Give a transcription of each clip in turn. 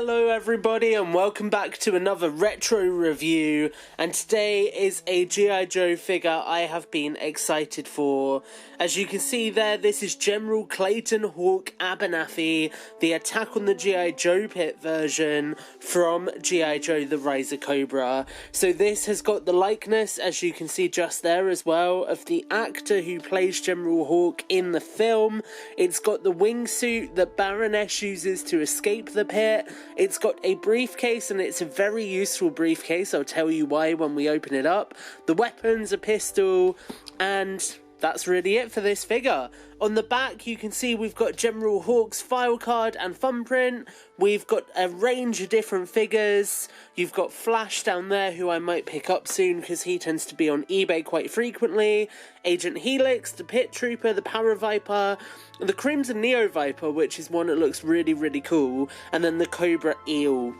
Hello everybody and welcome back to another retro review, and today is a G.I. Joe figure I have been excited for. As you can see there, this is General Clayton Hawk Abernathy, the Attack on the G.I. Joe Pit version from G.I. Joe The Rise of Cobra. So this has got the likeness, as you can see just there as well, of the actor who plays General Hawk in the film. It's got the wingsuit that Baroness uses to escape the pit. It's got a briefcase, and it's a very useful briefcase. I'll tell you why when we open it up. The weapon's a pistol, and that's really it for this figure. On the back, you can see we've got General Hawk's file card and thumbprint. We've got a range of different figures. You've got Flash down there, who I might pick up soon because he tends to be on eBay quite frequently. Agent Helix, the Pit Trooper, the Power Viper, the Crimson Neo Viper, which is one that looks really, really cool, and then the Cobra Eel.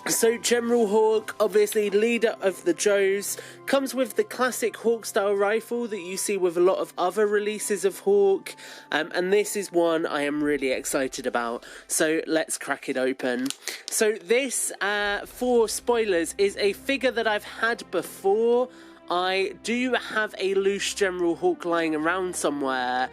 So General Hawk, obviously leader of the Joes, comes with the classic Hawk-style rifle that you see with a lot of other releases of Hawk, and this is one I am really excited about. So let's crack it open. So this, for spoilers, is a figure that I've had before. I do have a loose General Hawk lying around somewhere,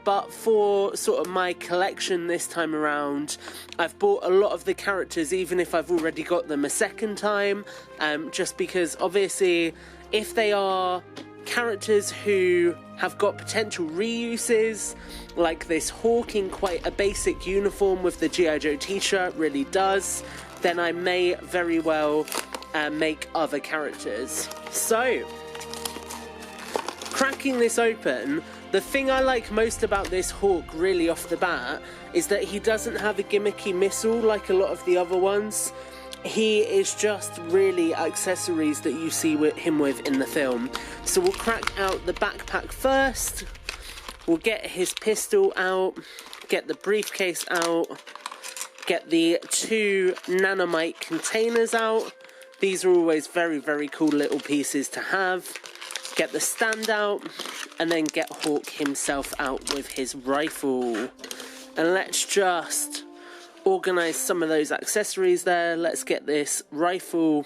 but for sort of my collection this time around, I've bought a lot of the characters even if I've already got them a second time, just because obviously if they are characters who have got potential reuses, like this Hawk in quite a basic uniform with the G.I. Joe t-shirt really does, then I may very well make other characters. So, cracking this open, the thing I like most about this Hawk really off the bat is that he doesn't have a gimmicky missile like a lot of the other ones. He is just really accessories that you see him with in the film. So we'll crack out the backpack first, we'll get his pistol out, get the briefcase out, get the 2 nanomite containers out. These are always very, very cool little pieces to have. Get the stand out, and then get Hawk himself out with his rifle. And let's just organise some of those accessories there. Let's get this rifle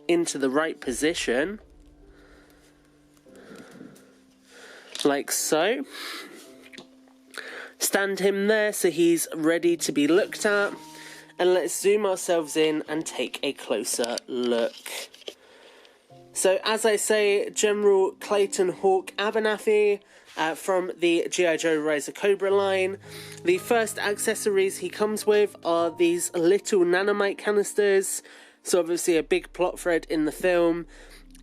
into the right position. Like so. Stand him there so he's ready to be looked at. And let's zoom ourselves in and take a closer look. So as I say, General Clayton Hawk Abernathy from the G.I. Joe Rise of Cobra line. The first accessories he comes with are these little nanomite canisters. So obviously a big plot thread in the film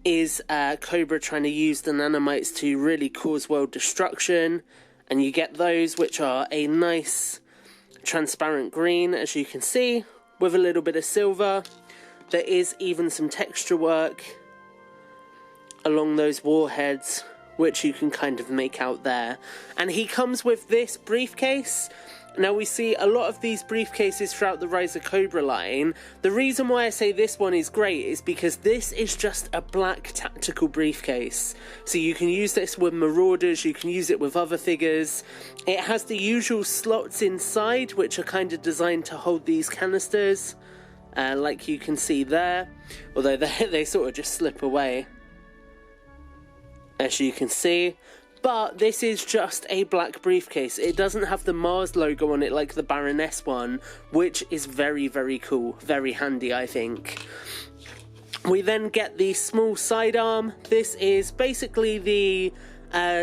is Cobra trying to use the nanomites to really cause world destruction. And you get those, which are a nice transparent green, as you can see, with a little bit of silver. There is even some texture work along those warheads, which you can kind of make out there. And he comes with this briefcase. Now we see a lot of these briefcases throughout the Rise of Cobra line. The reason why I say this one is great is because this is just a black tactical briefcase. So you can use this with Marauders, you can use it with other figures. It has the usual slots inside, which are kind of designed to hold these canisters, like you can see there. Although they sort of just slip away, as you can see. But this is just a black briefcase. It doesn't have the Mars logo on it like the Baroness one, which is very, very cool. Very handy, I think. We then get the small sidearm. This is basically the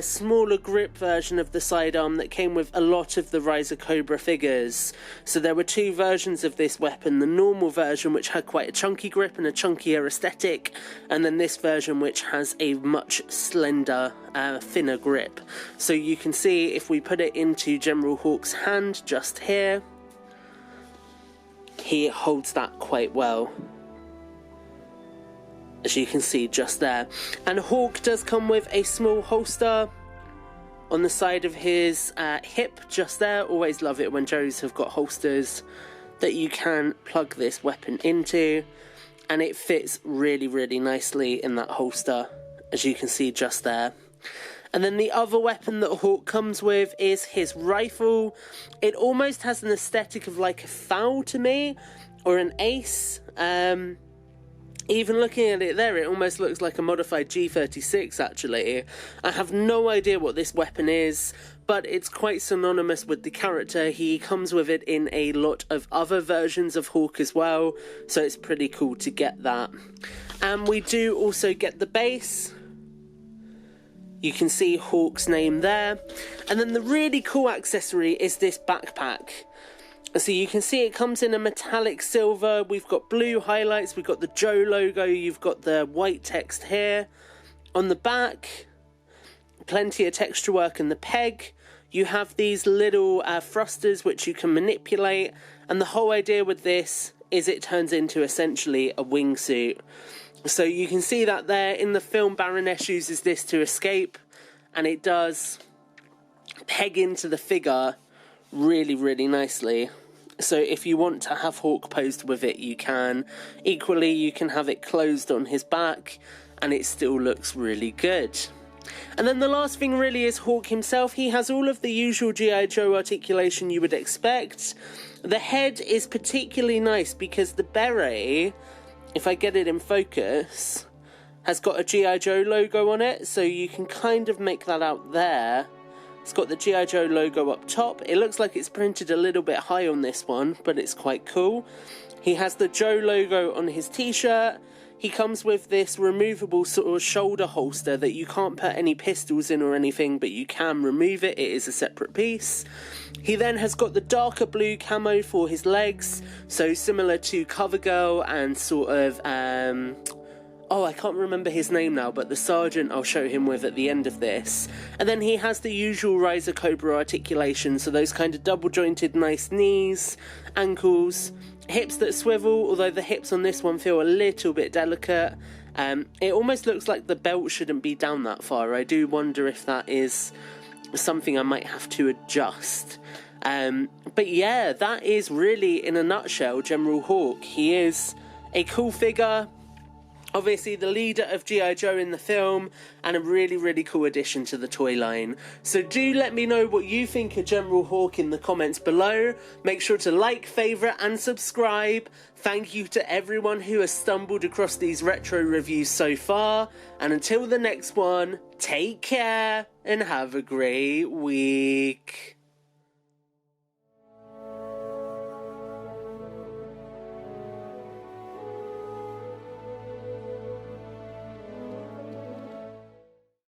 smaller grip version of the sidearm that came with a lot of the Rise of Cobra figures. So there were 2 versions of this weapon. The normal version, which had quite a chunky grip and a chunkier aesthetic, and then this version which has a much slender, thinner grip. So you can see if we put it into General Hawk's hand just here, he holds that quite well, as you can see just there. And Hawk does come with a small holster on the side of his hip just there. Always love it when Joes have got holsters that you can plug this weapon into, and it fits really, really nicely in that holster, as you can see just there. And then the other weapon that Hawk comes with is his rifle. It almost has an aesthetic of like a FAL to me, or an ace. Even looking at it there, it almost looks like a modified G36 actually. I have no idea what this weapon is, but it's quite synonymous with the character. He comes with it in a lot of other versions of Hawk as well, so it's pretty cool to get that. And we do also get the base. You can see Hawk's name there. And then the really cool accessory is this backpack. So you can see it comes in a metallic silver. We've got blue highlights. We've got the Joe logo. You've got the white text here. On the back, plenty of texture work in the peg. You have these little thrusters which you can manipulate. And the whole idea with this is it turns into essentially a wingsuit. So you can see that there in the film. Baroness uses this to escape. And it does peg into the figure really, really nicely. So if you want to have Hawk posed with it, you can. Equally, you can have it closed on his back, and it still looks really good. And then the last thing really is Hawk himself. He has all of the usual G.I. Joe articulation you would expect. The head is particularly nice because the beret, if I get it in focus, has got a G.I. Joe logo on it, so you can kind of make that out there. It's got the G.I. Joe logo up top. It looks like it's printed a little bit high on this one, but it's quite cool. He has the Joe logo on his t-shirt. He comes with this removable sort of shoulder holster that you can't put any pistols in or anything, but you can remove it. It is a separate piece. He then has got the darker blue camo for his legs, so similar to CoverGirl and sort of, oh, I can't remember his name now, but the sergeant I'll show him with at the end of this. And then he has the usual Riser Cobra articulation, so those kind of double-jointed nice knees, ankles, hips that swivel, although the hips on this one feel a little bit delicate. It almost looks like the belt shouldn't be down that far. I do wonder if that is something I might have to adjust. But yeah, that is really, in a nutshell, General Hawk. He is a cool figure. Obviously the leader of G.I. Joe in the film, and a really, really cool addition to the toy line. So do let me know what you think of General Hawk in the comments below. Make sure to like, favourite and subscribe. Thank you to everyone who has stumbled across these retro reviews so far. And until the next one, take care and have a great week.